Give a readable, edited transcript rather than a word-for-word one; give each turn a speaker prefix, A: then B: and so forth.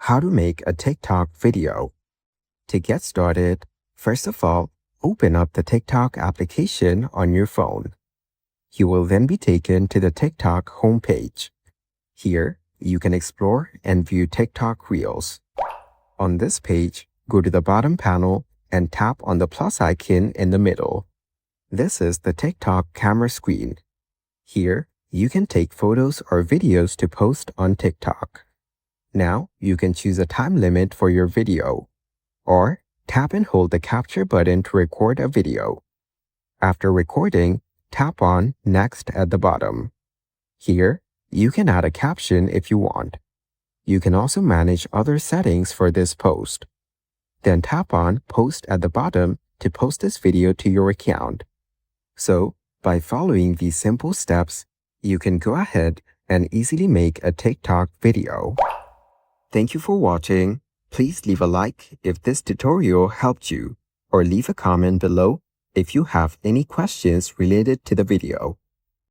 A: How to make a TikTok video. To get started, first of all, open up the TikTok application on your phone. You will then be taken to the TikTok homepage. Here, you can explore and view TikTok Reels. On this page, go to the bottom panel and tap on the plus icon in the middle. This is the TikTok camera screen. Here, you can take photos or videos to post on TikTok. Now, you can choose a time limit for your video, or tap and hold the capture button to record a video. After recording, tap on Next at the bottom. Here, you can add a caption if you want. You can also manage other settings for this post. Then tap on Post at the bottom to post this video to your account. So, by following these simple steps, you can go ahead and easily make a TikTok video. Thank you for watching. Please leave a like if this tutorial helped you, or leave a comment below if you have any questions related to the video.